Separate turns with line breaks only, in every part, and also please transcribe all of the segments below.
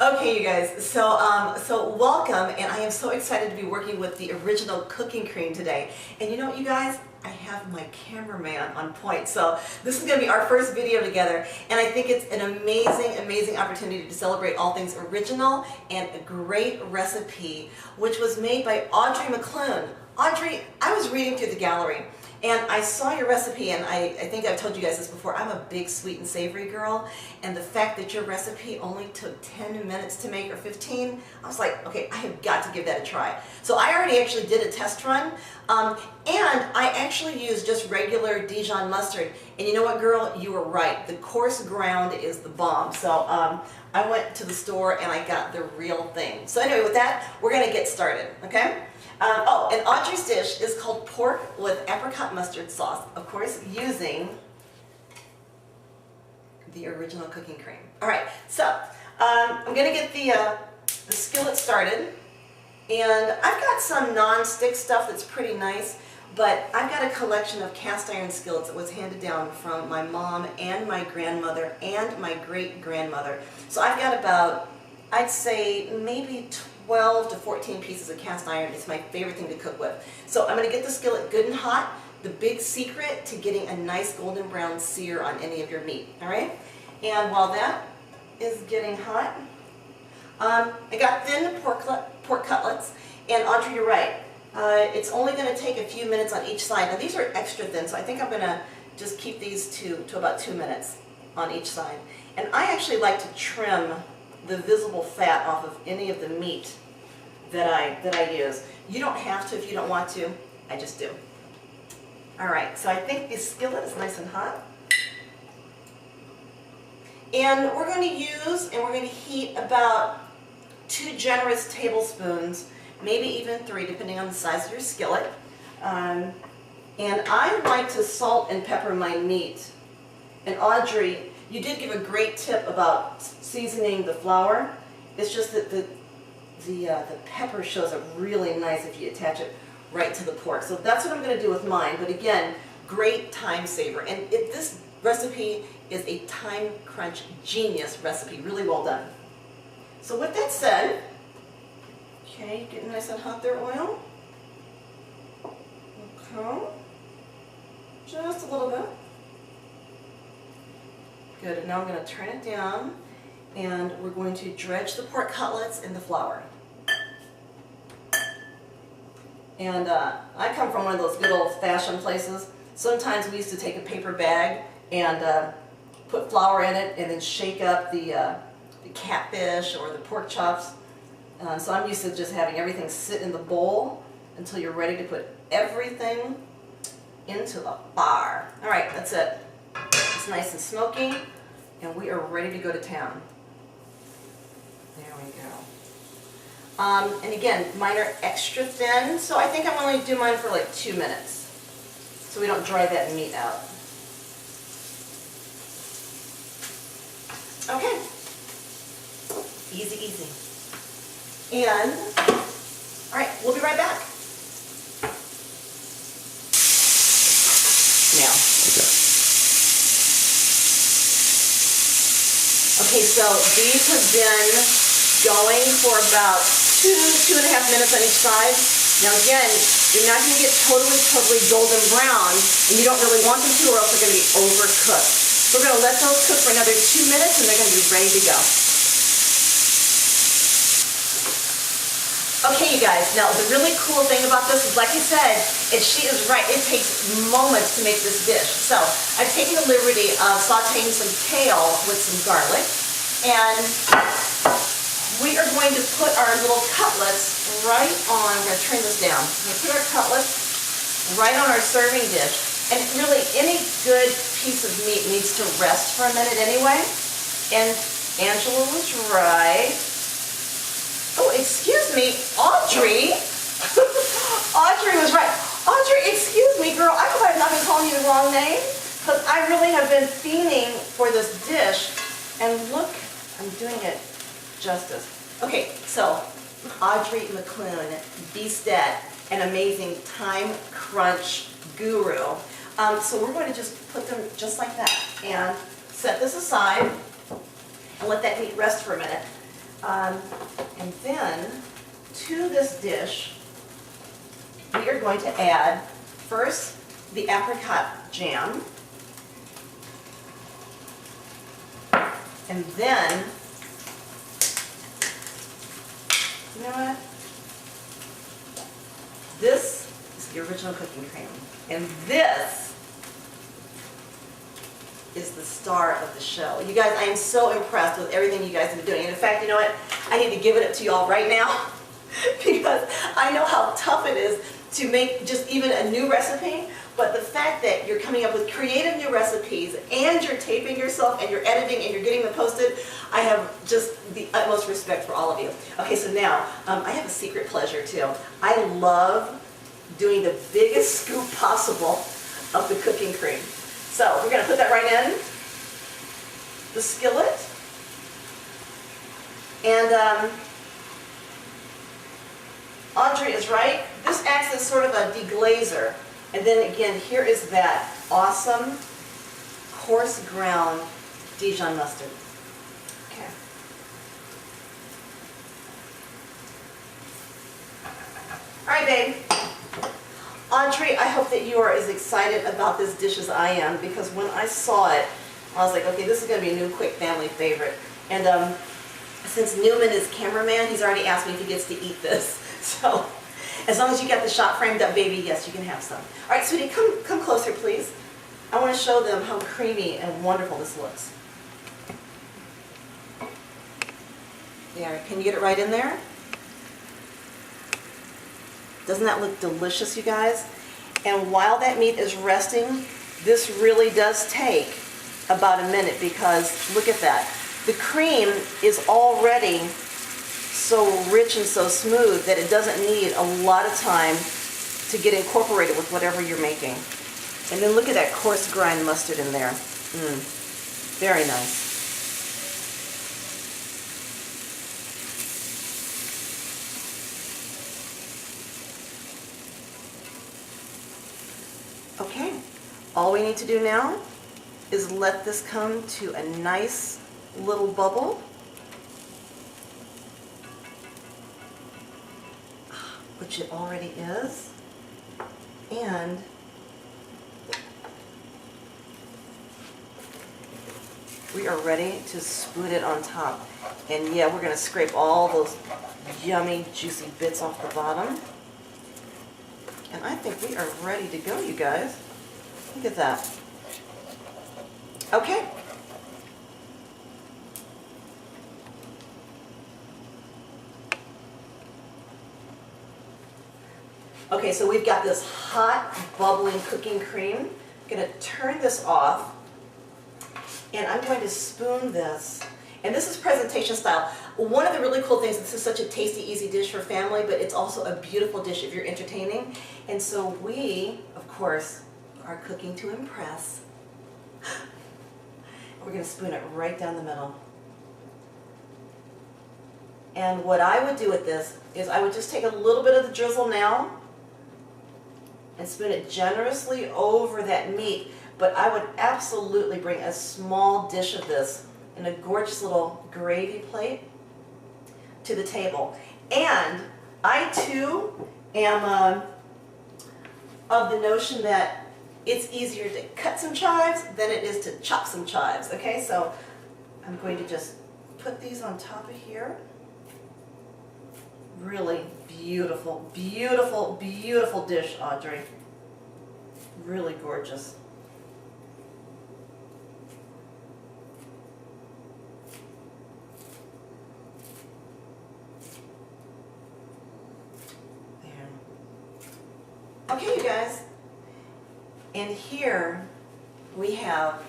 Okay, you guys, so welcome, and I am so excited to be working with the original cooking cream today. And you know what, you guys? I have my cameraman on point, so this is going to be our first video together, and I think it's an amazing opportunity to celebrate all things original and a great recipe, which was made by Audrey McClune. Audrey, I was reading through the gallery, and I saw your recipe, and I think I've told you guys this before, I'm a big sweet and savory girl, and the fact that your recipe only took 10 minutes to make, or 15, I was like, okay, I have got to give that a try. So I already actually did a test run, and I actually used just regular Dijon mustard, and you know what, girl, you were right. The coarse ground is the bomb. So I went to the store and I got the real thing. So anyway, with that, we're gonna get started, okay? Oh, and Audrey's dish is called pork with apricot mustard sauce, of course, using the original cooking cream. All right, so I'm going to get the skillet started, and I've got some non-stick stuff that's pretty nice, but I've got a collection of cast iron skillets that was handed down from my mom and my grandmother and my great-grandmother. So I've got about, I'd say, maybe 12 to 14 pieces of cast iron. It's my favorite thing to cook with. So I'm going to get the skillet good and hot. The big secret to getting a nice golden brown sear on any of your meat. All right? And while that is getting hot, I got thin pork cutlets. And Audrey, you're right. It's only going to take a few minutes on each side. Now these are extra thin, so I think I'm going to just keep these to about 2 minutes on each side. And I actually like to trim the visible fat off of any of the meat that I use. You don't have to if you don't want to. I just do. All right, so I think the skillet is nice and hot. And we're going to heat about 2 generous tablespoons, maybe even 3, depending on the size of your skillet. And I like to salt and pepper my meat. And Audrey, you did give a great tip about seasoning the flour. It's just that the pepper shows up really nice if you attach it right to the pork. So that's what I'm going to do with mine. But again, great time saver. And this recipe is a time crunch genius recipe. Really well done. So with that said, okay, getting nice and hot there, oil. Okay, just a little bit. Good, and now I'm going to turn it down, and we're going to dredge the pork cutlets in the flour. And I come from one of those good old-fashioned places. Sometimes we used to take a paper bag and put flour in it and then shake up the catfish or the pork chops. So I'm used to just having everything sit in the bowl until you're ready to put everything into the fire. All right, that's it. It's nice and smoky, and we are ready to go to town. There we go. And again, mine are extra thin, so I think I'm only do mine for like 2 minutes, so we don't dry that meat out. Okay. Easy, easy. And, all right, we'll be right back. Now.
Okay.
Okay, so these have been going for about 2.5 minutes on each side. Now again, you're not going to get totally golden brown, and you don't really want them to, or else they're going to be overcooked. So we're going to let those cook for another 2 minutes, and they're going to be ready to go. Okay, you guys, now the really cool thing about this is, like I said, she is right, it takes moments to make this dish. So I've taken the liberty of sauteing some kale with some garlic, and we are going to put our little cutlets right on, I'm going to turn this down, we're going to put our cutlets right on our serving dish. And really, any good piece of meat needs to rest for a minute anyway. And Angela was right. Oh, excuse me, Audrey. Audrey was right. Audrey, excuse me, girl. I hope I've not been calling you the wrong name, because I really have been fiending for this dish. And look, I'm doing it justice. Okay, so Audrey McClune, Beastet, an amazing time crunch guru. So we're going to just put them just like that and set this aside and let that meat rest for a minute. And then to this dish, we are going to add first the apricot jam. And then, you know what? This is the original cooking cream. And this is the star of the show. You guys, I am so impressed with everything you guys have been doing. And in fact, you know what? I need to give it up to you all right now because I know how tough it is to make just even a new recipe. But the fact that you're coming up with creative new recipes and you're taping yourself and you're editing and you're getting them posted, I have just the utmost respect for all of you. Okay, so now I have a secret pleasure too. I love doing the biggest scoop possible of the cooking cream. So we're going to put that right in the skillet. And Audrey is right. This acts as sort of a deglazer. And then again, here is that awesome coarse ground Dijon mustard. Okay. All right, babe. Audrey, I hope that you are as excited about this dish as I am, because when I saw it, I was like, okay, this is going to be a new quick family favorite. And since Newman is cameraman, he's already asked me if he gets to eat this. So as long as you got the shot framed up, baby, yes, you can have some. All right, sweetie, come closer, please. I want to show them how creamy and wonderful this looks. There, can you get it right in there? Doesn't that look delicious, you guys? And while that meat is resting, this really does take about a minute, because look at that. The cream is already so rich and so smooth that it doesn't need a lot of time to get incorporated with whatever you're making. And then look at that coarse grind mustard in there. Very nice. Okay, all we need to do now is let this come to a nice little bubble. Which it already is. And we are ready to spoon it on top. And yeah, we're going to scrape all those yummy, juicy bits off the bottom. And I think we are ready to go, you guys. Look at that. Okay. Okay, so we've got this hot, bubbling cooking cream. I'm going to turn this off, and I'm going to spoon this. And this is presentation style. One of the really cool things, this is such a tasty, easy dish for family, but it's also a beautiful dish if you're entertaining. And so we, of course, are cooking to impress. We're going to spoon it right down the middle. And what I would do with this is I would just take a little bit of the drizzle now and spoon it generously over that meat, but I would absolutely bring a small dish of this in a gorgeous little gravy plate to the table. And I too am of the notion that it's easier to cut some chives than it is to chop some chives. Okay, so I'm going to just put these on top of here. Really beautiful, beautiful, beautiful dish, Audrey. Really gorgeous. There. Okay, you guys. And here we have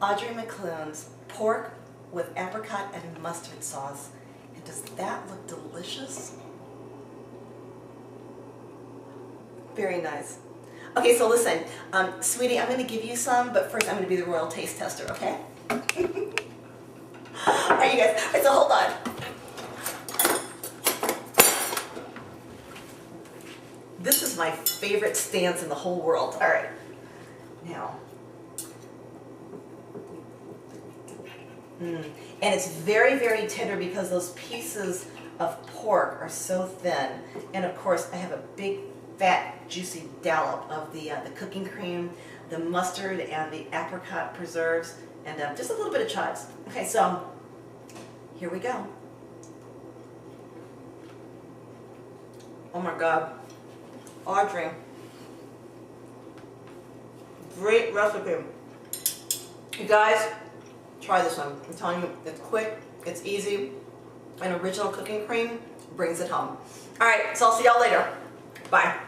Audrey McClune's pork with apricot and mustard sauce. And does that look delicious? Very nice. Okay, so listen, sweetie, I'm going to give you some, but first I'm going to be the royal taste tester, okay? All right, you guys. All right, so hold on. This is my favorite stance in the whole world. All right. Now. And it's very, very tender because those pieces of pork are so thin. And of course, I have a big, fat, juicy dollop of the cooking cream, the mustard, and the apricot preserves, and just a little bit of chives. Okay, so here we go. Oh my God, Audrey, great recipe. You guys, try this one. I'm telling you, it's quick, it's easy, and original cooking cream brings it home. All right, so I'll see y'all later. Bye.